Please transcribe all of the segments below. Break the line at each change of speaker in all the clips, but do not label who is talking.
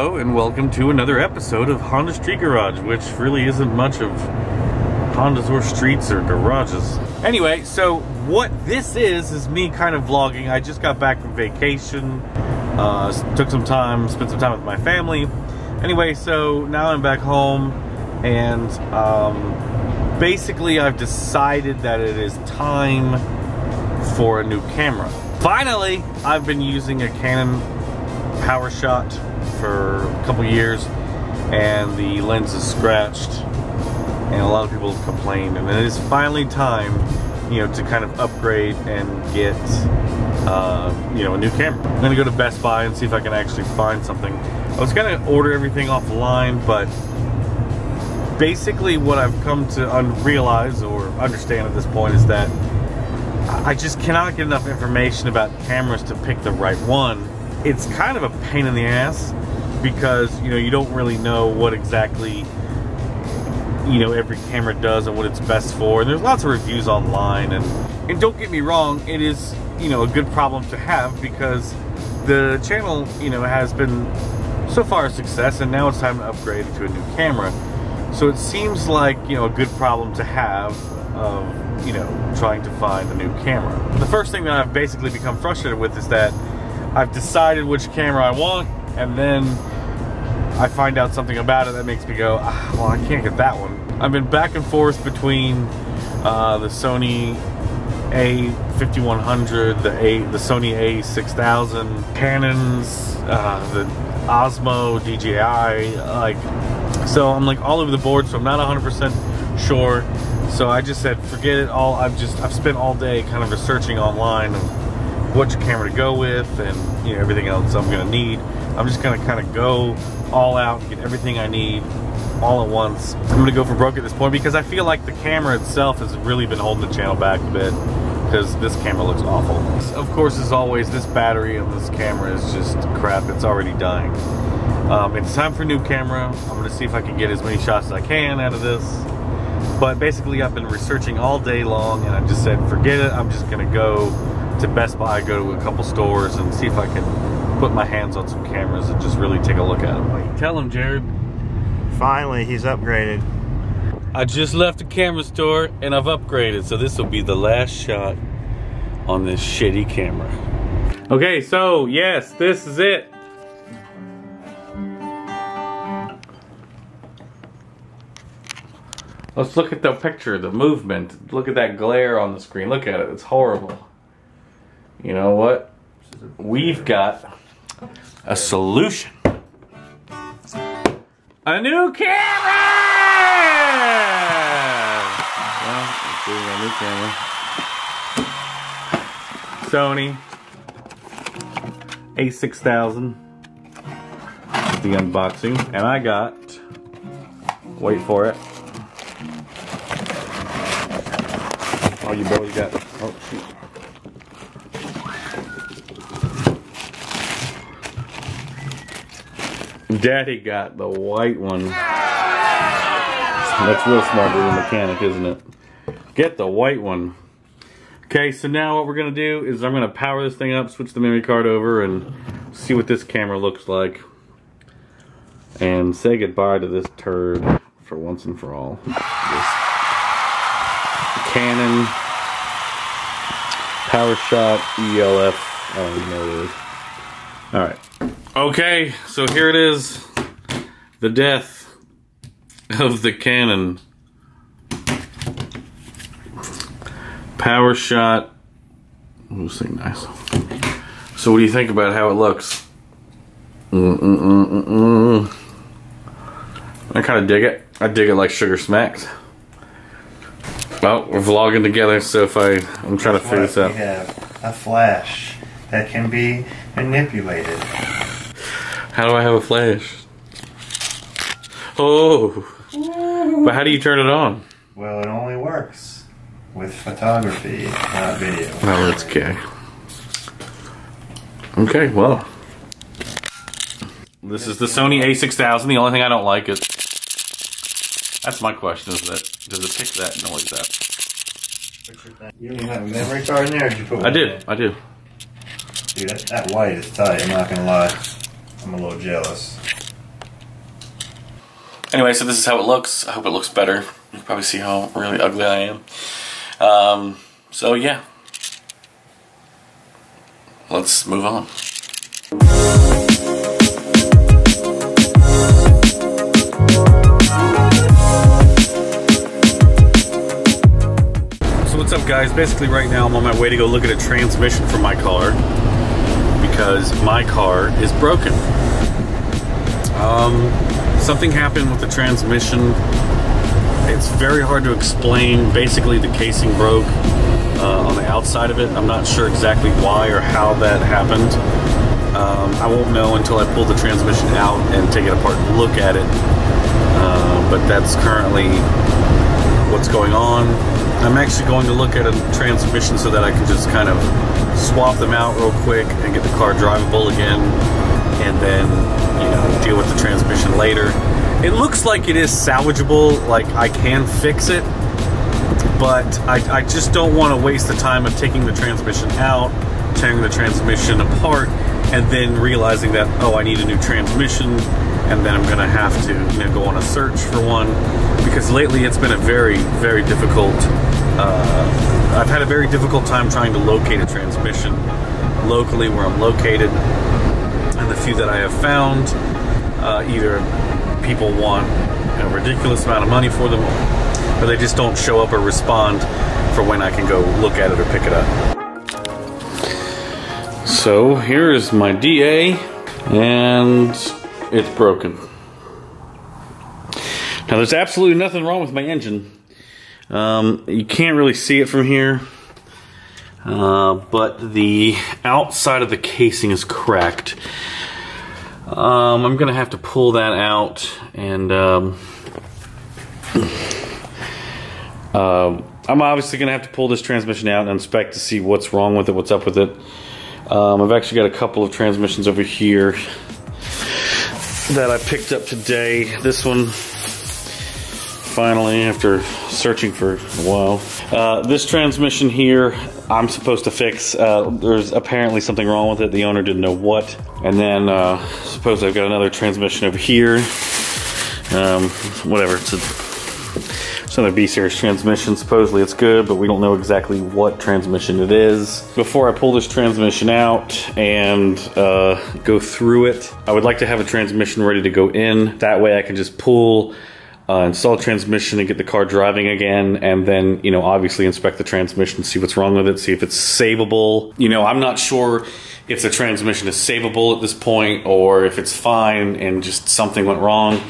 Hello and welcome to another episode of Honda Street Garage, which really isn't much of Hondas or streets or garages. Anyway, so what this is me kind of vlogging. I just got back from vacation, took some time, spent some time with my family. Anyway, so now I'm back home and basically I've decided that it is time for a new camera. Finally, I've been using a Canon PowerShot for a couple years and the lens is scratched and a lot of people have complained, and it is finally time, you know, to kind of upgrade and get you know, a new camera. I'm gonna go to Best Buy and see if I can actually find something. I was gonna order everything offline, but basically what I've come to realize or understand at this point is that I just cannot get enough information about cameras to pick the right one. It's kind of a pain in the ass because, you know, you don't really know what exactly, you know, every camera does and what it's best for. And there's lots of reviews online, and don't get me wrong, it is, you know, a good problem to have because the channel, you know, has been so far a success, and now it's time to upgrade to a new camera. So it seems like, you know, a good problem to have of, you know, trying to find a new camera. The first thing that I've basically become frustrated with is that I've decided which camera I want, and then I find out something about it that makes me go, ah, well, I can't get that one. I've been back and forth between the Sony A5100, the Sony A6000, Canon's, the Osmo DJI, like, so I'm like all over the board, so I'm not 100% sure. So I just said, forget it all. I've spent all day kind of researching online of which camera to go with and, you know, everything else I'm gonna need. I'm just gonna kind of go all out and get everything I need all at once. I'm gonna go for broke at this point because I feel like the camera itself has really been holding the channel back a bit because this camera looks awful. Of course, as always, this battery of this camera is just crap. It's already dying. It's time for a new camera. I'm gonna see if I can get as many shots as I can out of this. But basically, I've been researching all day long and I just said, forget it. I'm just gonna go to Best Buy, go to a couple stores and see if I can put my hands on some cameras and just really take a look at them. Tell him, Jared.
Finally, he's upgraded.
I just left the camera store and I've upgraded, so this will be the last shot on this shitty camera. Okay, so yes, this is it. Let's look at the picture, the movement. Look at that glare on the screen. Look at it, it's horrible. You know what? We've got a solution. A new camera! Well, let's see, a new camera. Sony A6000. The unboxing. And I got, wait for it. Oh, you boys got, oh shoot. Daddy got the white one. That's real smart for a mechanic, isn't it? Get the white one. Okay, so now what we're gonna do is I'm gonna power this thing up, switch the memory card over, and see what this camera looks like. And say goodbye to this turd for once and for all. This Canon PowerShot ELF. Oh, you know it is. Alright. Okay, so here it is. The death of the Canon PowerShot. We'll see, nice. So what do you think about how it looks? I kind of dig it. I dig it like Sugar Smacks. Well, we're vlogging together, so if I'm trying to figure this out.
We have a flash that can be manipulated.
How do I have a flash? Oh, but how do you turn it on?
Well, it only works with photography, not video.
Oh, that's okay. Okay, well. This is the Sony A6000. The only thing I don't like is... That's my question, is that... Does it pick that noise up?
You don't even have a memory card in there, or did you put one
I
in there?
do.
Dude, that white is tight, I'm not gonna lie. I'm a little jealous.
Anyway, so this is how it looks. I hope it looks better. You can probably see how really ugly I am. So yeah, let's move on. So what's up, guys? Basically right now I'm on my way to go look at a transmission for my car because my car is broken. Something happened with the transmission. It's very hard to explain. Basically the casing broke on the outside of it. I'm not sure exactly why or how that happened. I won't know until I pull the transmission out and take it apart and look at it. But that's currently what's going on. I'm actually going to look at a transmission so that I can just kind of swap them out real quick and get the car drivable again, and then, you know, deal with the transmission later. It looks like it is salvageable, like I can fix it, but I just don't want to waste the time of taking the transmission out, tearing the transmission apart, and then realizing that, oh, I need a new transmission, and then I'm gonna have to, you know, go on a search for one, because lately it's been a very, very difficult, I've had a very difficult time trying to locate a transmission locally where I'm located, and the few that I have found, either people want a ridiculous amount of money for them, or they just don't show up or respond for when I can go look at it or pick it up. So here is my DA, and it's broken. Now there's absolutely nothing wrong with my engine. You can't really see it from here, but the outside of the casing is cracked. I'm gonna have to pull that out, and I'm obviously gonna have to pull this transmission out and inspect to see what's wrong with it, what's up with it. I've actually got a couple of transmissions over here that I picked up today. This one, finally, after searching for a while. This transmission here, I'm supposed to fix. There's apparently something wrong with it. The owner didn't know what. And then, suppose I've got another transmission over here. Whatever, it's another B-Series transmission. Supposedly it's good, but we don't know exactly what transmission it is. Before I pull this transmission out and go through it, I would like to have a transmission ready to go in. That way I can just pull, install transmission and get the car driving again, and then, you know, obviously inspect the transmission, see what's wrong with it, see if it's savable. You know, I'm not sure if the transmission is savable at this point or if it's fine and just something went wrong.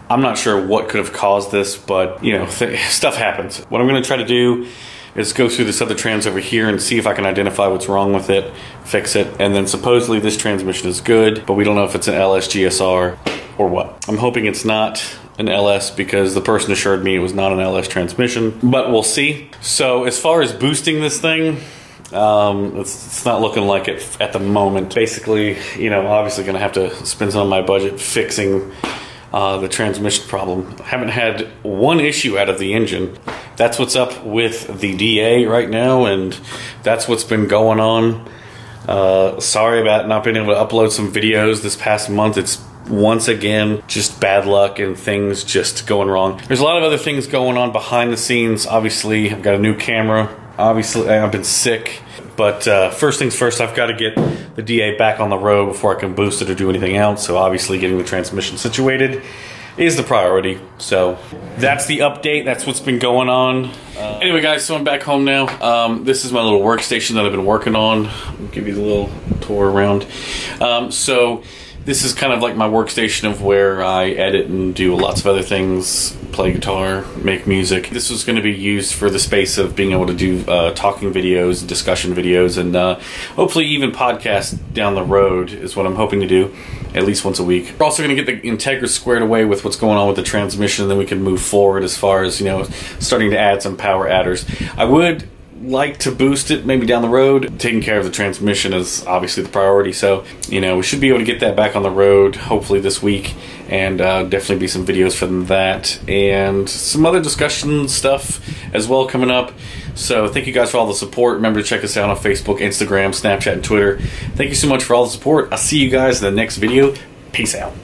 I'm not sure what could have caused this, but, you know, stuff happens. What I'm gonna try to do is go through this other trans over here and see if I can identify what's wrong with it, fix it, and then supposedly this transmission is good, but we don't know if it's an LS GSR or what. I'm hoping it's not an LS because the person assured me it was not an LS transmission, but we'll see. So as far as boosting this thing, it's not looking like it at the moment. Basically, you know, obviously gonna have to spend some of my budget fixing the transmission problem. I haven't had one issue out of the engine. That's what's up with the DA right now, and that's what's been going on. Sorry about not being able to upload some videos this past month. It's once again just bad luck and things just going wrong. There's a lot of other things going on behind the scenes. Obviously, I've got a new camera. Obviously, I've been sick. But first things first, I've got to get the DA back on the road before I can boost it or do anything else. So obviously getting the transmission situated is the priority. So that's the update. That's what's been going on. Anyway, guys, so I'm back home now. This is my little workstation that I've been working on. I'll give you the little tour around. So this is kind of like my workstation of where I edit and do lots of other things, play guitar, make music. This was going to be used for the space of being able to do talking videos, discussion videos, and hopefully even podcasts down the road is what I'm hoping to do at least once a week. We're also going to get the Integra squared away with what's going on with the transmission, and then we can move forward as far as, you know, starting to add some power adders. I would like to boost it maybe down the road. Taking care of the transmission is obviously the priority, so, you know, we should be able to get that back on the road hopefully this week, and definitely be some videos from that and some other discussion stuff as well coming up. So thank you guys for all the support. Remember to check us out on Facebook, Instagram, Snapchat, and Twitter. Thank you so much for all the support. I'll see you guys in the next video. Peace out.